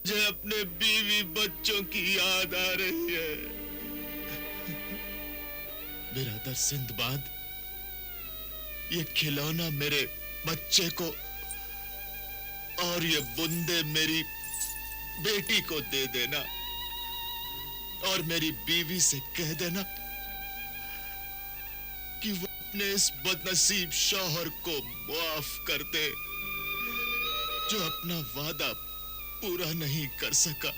मुझे अपने बीवी बच्चों की याद आ रही है। बिरादर सिंदबाद, ये खिलौना मेरे बच्चे को और ये बूंदे मेरी बेटी को दे देना और मेरी बीवी से कह देना कि वो अपने इस बदनसीब शौहर को माफ कर दे जो अपना वादा पूरा नहीं कर सका।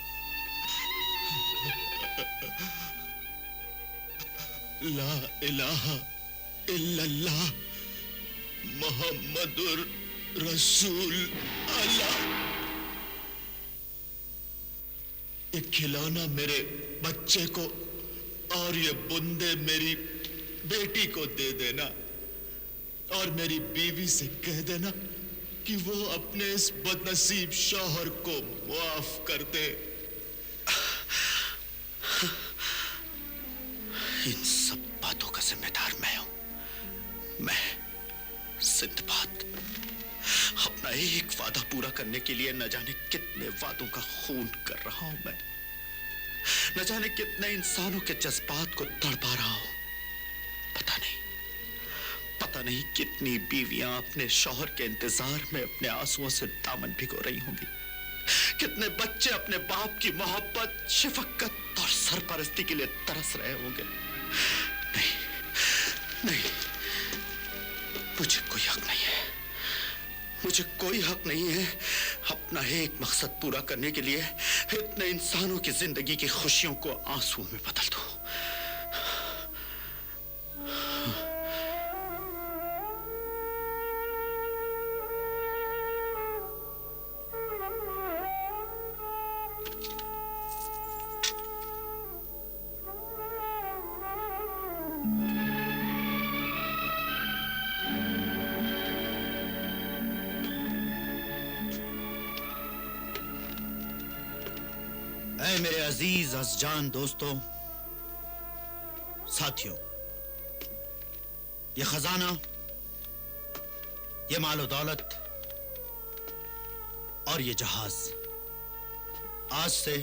ला इलाहा इल्लल्लाह मुहम्मदुर रसूल अल्लाह। ये खिलौना मेरे बच्चे को और ये बूंदे मेरी बेटी को दे देना और मेरी बीवी से कह देना कि वो अपने इस बदनसीब शौहर को माफ कर दे। इन सब बातों का जिम्मेदार मैं हूं। मैं सिंदबाद अपना एक वादा पूरा करने के लिए न जाने कितने वादों का खून कर रहा हूं। मैं न जाने कितने इंसानों के जज्बात को तड़पा रहा हूं। पता नहीं कितनी बीवियां अपने शौहर के इंतजार में अपने आंसुओं से दामन भिगो रही होंगी। कितने बच्चे अपने बाप की मोहब्बत, शफकत और सरपरस्ती के लिए तरस रहे होंगे। नहीं नहीं, मुझे कोई हक नहीं है। मुझे कोई हक नहीं है अपना एक मकसद पूरा करने के लिए इतने इंसानों की जिंदगी की खुशियों को आंसुओं में बदल दूं। मेरे अजीज अज़जान दोस्तों, साथियों, ये खजाना, ये मालो दौलत और ये जहाज आज से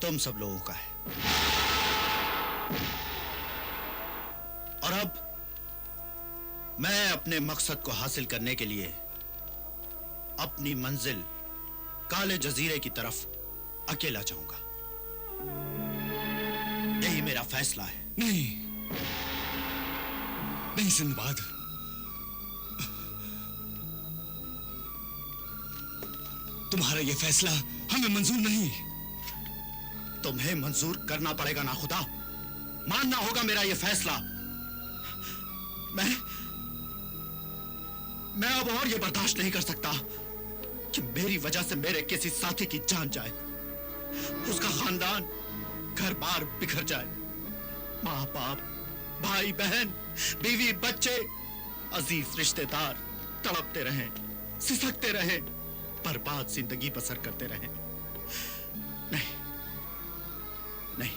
तुम सब लोगों का है। और अब मैं अपने मकसद को हासिल करने के लिए अपनी मंजिल काले जजीरे की तरफ अकेला जाऊंगा। यही मेरा फैसला है। नहीं नहीं सिंदबाद, तुम्हारा यह फैसला हमें मंजूर नहीं। तुम्हें मंजूर करना पड़ेगा ना खुदा, मानना होगा मेरा यह फैसला। मैं अब और यह बर्दाश्त नहीं कर सकता कि मेरी वजह से मेरे किसी साथी की जान जाए, उसका खानदान घर बार बिखर जाए, माँ बाप, भाई बहन, बीवी बच्चे, अजीज रिश्तेदार तड़पते रहें, सिसकते रहें, बर्बाद जिंदगी बसर करते रहें। नहीं नहीं,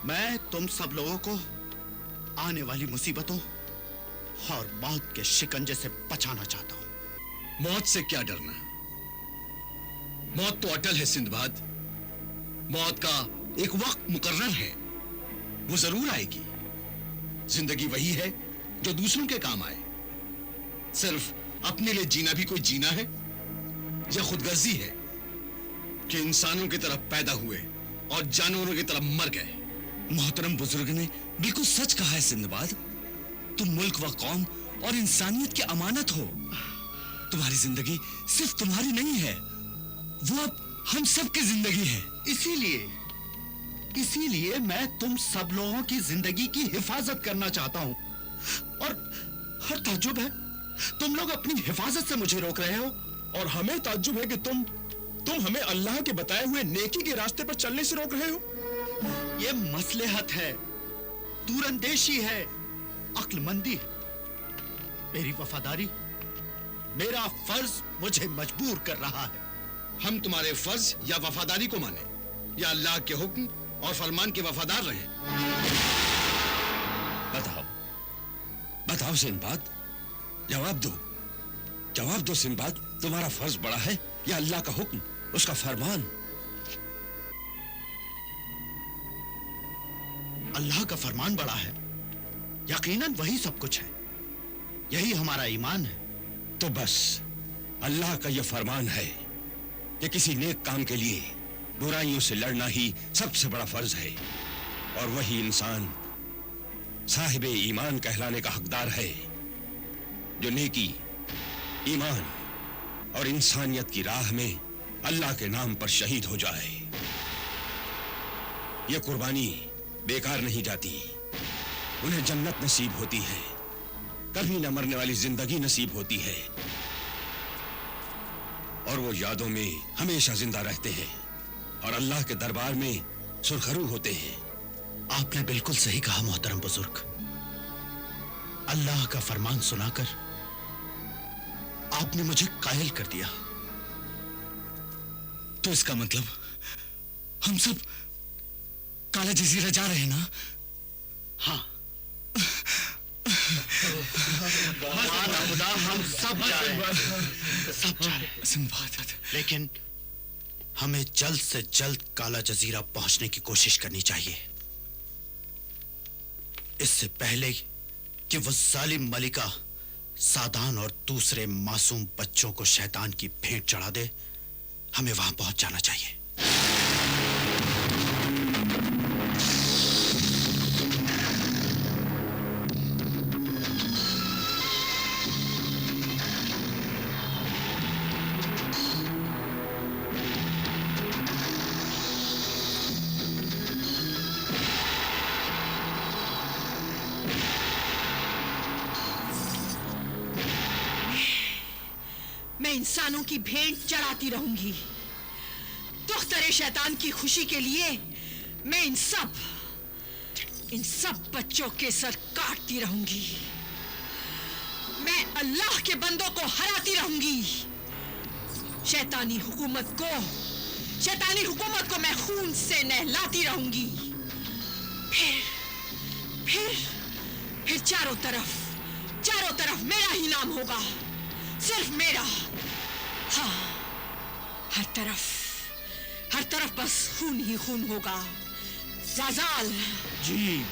मैं तुम सब लोगों को आने वाली मुसीबतों और मौत के शिकंजे से बचाना चाहता हूं। मौत से क्या डरना, मौत तो अटल है सिंदबाद। मौत का एक वक्त मुकर्रर है, वो जरूर आएगी। जिंदगी वही है जो दूसरों के काम आए। सिर्फ अपने लिए जीना भी कोई जीना है या खुदगर्जी है कि इंसानों की तरफ पैदा हुए और जानवरों की तरफ मर गए। मोहतरम बुजुर्ग ने बिल्कुल सच कहा है सिंदबाद। तुम मुल्क व कौम और इंसानियत की अमानत हो। तुम्हारी जिंदगी सिर्फ तुम्हारी नहीं है, वो अब हम सब की जिंदगी है। इसीलिए मैं तुम सब लोगों की जिंदगी की हिफाजत करना चाहता हूं। और हर ताज्जुब है, तुम लोग अपनी हिफाजत से मुझे रोक रहे हो। और हमें ताज्जुब है कि तुम हमें अल्लाह के बताए हुए नेकी के रास्ते पर चलने से रोक रहे हो। ये मसलहत है, दूरंदेशी है, अक्लमंदी है। मेरी वफादारी, मेरा फर्ज मुझे मजबूर कर रहा है। हम तुम्हारे फर्ज या वफादारी को माने या अल्लाह के हुक्म और फरमान के वफादार रहें। बताओ सिंदबाद, जवाब दो सिंदबाद। तुम्हारा फर्ज बड़ा है या अल्लाह का हुक्म, उसका फरमान? अल्लाह का फरमान बड़ा है, यकीनन वही सब कुछ है, यही हमारा ईमान है। तो बस अल्लाह का यह फरमान है कि किसी नेक काम के लिए बुराइयों से लड़ना ही सबसे बड़ा फर्ज है, और वही इंसान साहिब ईमान कहलाने का हकदार है जो नेकी, ईमान और इंसानियत की राह में अल्लाह के नाम पर शहीद हो जाए। यह कुर्बानी बेकार नहीं जाती, उन्हें जन्नत नसीब होती है, कभी न मरने वाली जिंदगी नसीब होती है, और वो यादों में हमेशा जिंदा रहते हैं और अल्लाह के दरबार में सुरखरू होते हैं। आपने बिल्कुल सही कहा मोहतरम बुजुर्ग। अल्लाह का फरमान सुनाकर आपने मुझे कायल कर दिया। तो इसका मतलब हम सब काला जजीरा जा रहे हैं ना? हाँ, खुदा, हम सब जा रहे हैं, सब जा रहे हैं। सिंबाद, लेकिन हमें जल्द से जल्द काला जजीरा पहुंचने की कोशिश करनी चाहिए, इससे पहले कि वो जालिम मलिका सादान और दूसरे मासूम बच्चों को शैतान की भेंट चढ़ा दे। हमें वहां पहुंच जाना चाहिए। मैं इंसानों की भेंट चढ़ाती रहूंगी। दुख्तरे शैतान की खुशी के लिए मैं इन सब बच्चों के सर काटती रहूंगी। मैं अल्लाह के बंदों को हराती रहूंगी। शैतानी हुकूमत को मैं खून से नहलाती रहूंगी। फिर चारों तरफ मेरा ही नाम होगा, सिर्फ मेरा। हाँ, हर तरफ बस खून ही खून होगा। ज़ाज़ाल जी,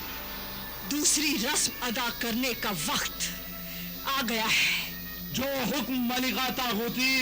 दूसरी रस्म अदा करने का वक्त आ गया है। जो हुक्म मलिका तागूती।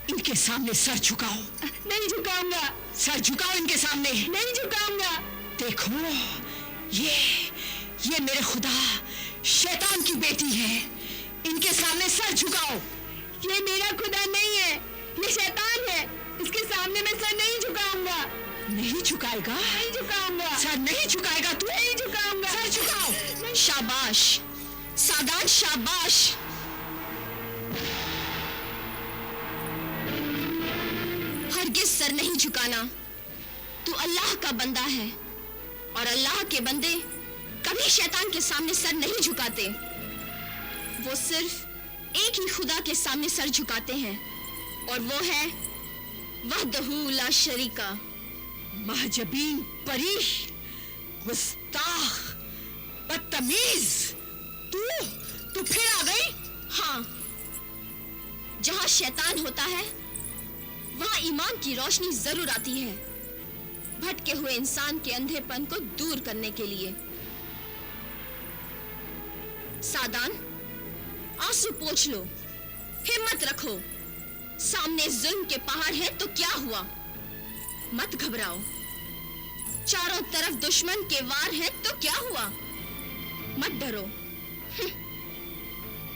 इनके सामने सर झुकाओ। नहीं झुकाऊंगा। सर झुकाओ इनके सामने। नहीं झुकाऊंगा। देखो, ये मेरे खुदा शैतान की बेटी है, इनके सामने सर झुकाओ। ये मेरा खुदा नहीं है, ये शैतान है, इसके सामने मैं सर नहीं झुकाऊंगा। नहीं झुकाएगा? नहीं झुकाऊंगा। सर नहीं झुकाएगा तू? नहीं झुकाऊंगा। सर झुकाओ। शाबाश सादान, शाबाश। हरगिज सर नहीं झुकाना। तू अल्लाह का बंदा है और अल्लाह के बंदे कभी शैतान के सामने सर नहीं झुकाते। वो सिर्फ एक ही खुदा के सामने सर झुकाते हैं और वो है वहदहू ला शरीका। महजबीन, परी, गुस्ताख, बदतमीज, तू फिर आ गई। हाँ, जहां शैतान होता है वहां ईमान की रोशनी जरूर आती है, भटके हुए इंसान के अंधेपन को दूर करने के लिए। सादान, आंसू पोंछ लो, हिम्मत रखो। सामने जुल्म के पहाड़ है तो क्या हुआ, मत घबराओ। चारों तरफ दुश्मन के वार है तो क्या हुआ, मत डरो।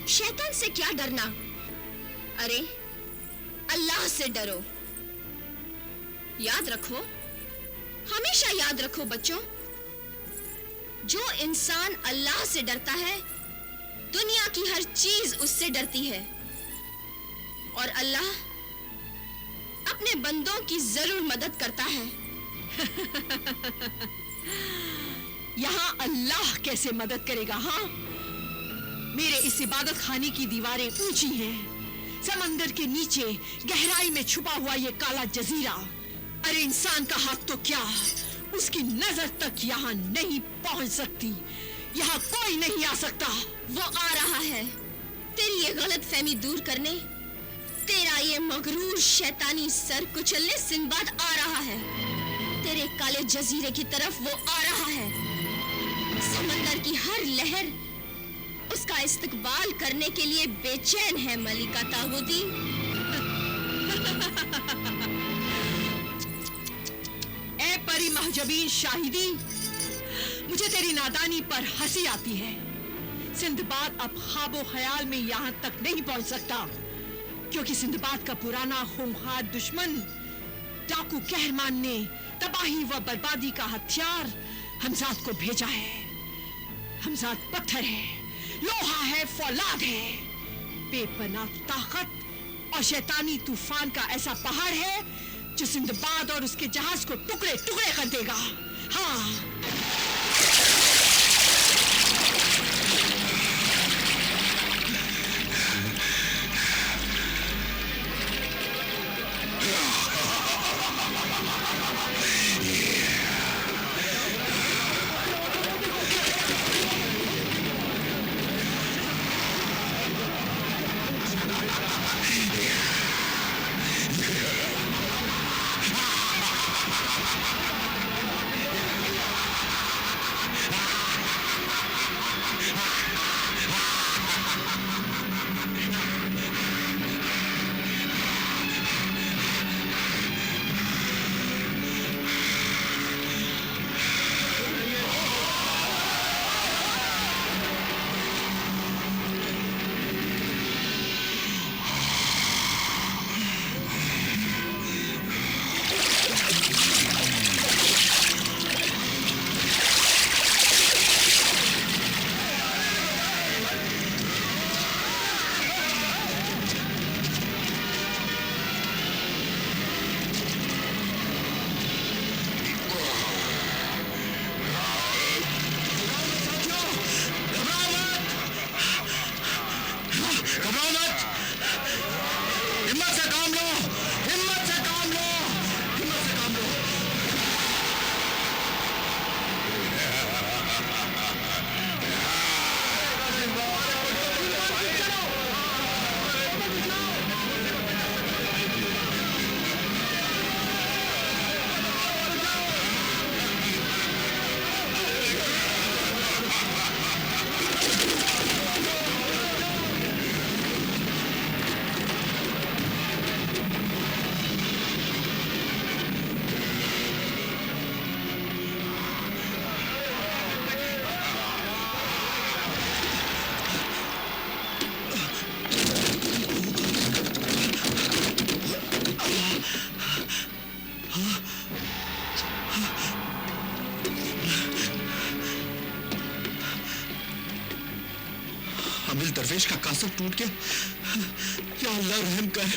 शैतान से क्या डरना, अरे अल्लाह से डरो। याद रखो, हमेशा याद रखो बच्चों, जो इंसान अल्लाह से डरता है दुनिया की हर चीज उससे डरती है, और अल्लाह अपने बंदों की जरूर मदद करता है। यहाँ अल्लाह कैसे मदद करेगा? हाँ, मेरे इस इबादत खाने की दीवारें ऊंची हैं, समंदर के नीचे गहराई में छुपा हुआ ये काला जजीरा, अरे इंसान का हाथ तो क्या, उसकी नजर तक यहाँ नहीं पहुंच सकती। यहाँ कोई नहीं आ सकता। वो आ रहा है, तेरी ये गलत फहमी दूर करने, तेरा ये मगरूर शैतानी सर कुचलने सिंदबाद आ रहा है। तेरे काले जजीरे की तरफ वो आ रहा है। समंदर की हर लहर उसका इस्तकबाल करने के लिए बेचैन है मलिका तागुती। ए परी महजबीन शाहिदी, मुझे तेरी नादानी पर हंसी आती है। सिंदबाद अब ख्वाबो ख्याल में यहाँ तक नहीं पहुँच सकता, क्योंकि सिंदबाद का पुराना खूंखार दुश्मन डाकू कहरमान ने तबाही व बर्बादी का हथियार हमजाद को भेजा है। हमजाद पत्थर है, लोहा है, फौलाद है, बेपनाह ताकत और शैतानी तूफान का ऐसा पहाड़ है जो सिंदबाद और उसके जहाज को टुकड़े टुकड़े कर देगा। हाँ, अमीर दरवेश का कासब टूट गया। या अल्लाह रहम कर।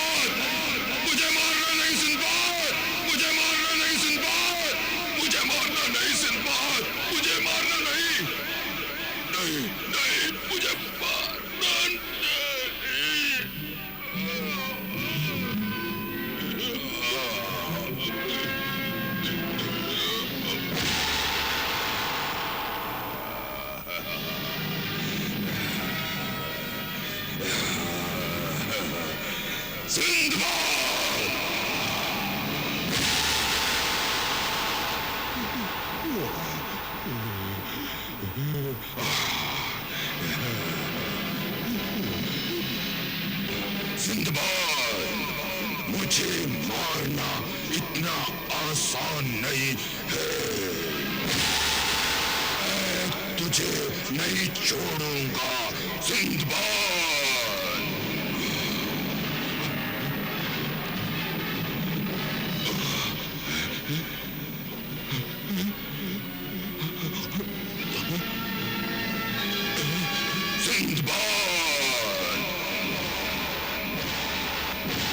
सिंदबाद, मुझे मारना नहीं सिंदबाद, मुझे मारना नहीं सिंदबाद, मुझे मारना नहीं सिंदबाद, मुझे मारना नहीं, नहीं नहीं मुझे मारना नहीं। सिंदबाद! सिंदबाद, मुझे मारना इतना आसान नहीं है। मैं तुझे नहीं छोड़ूंगा सिंदबाद।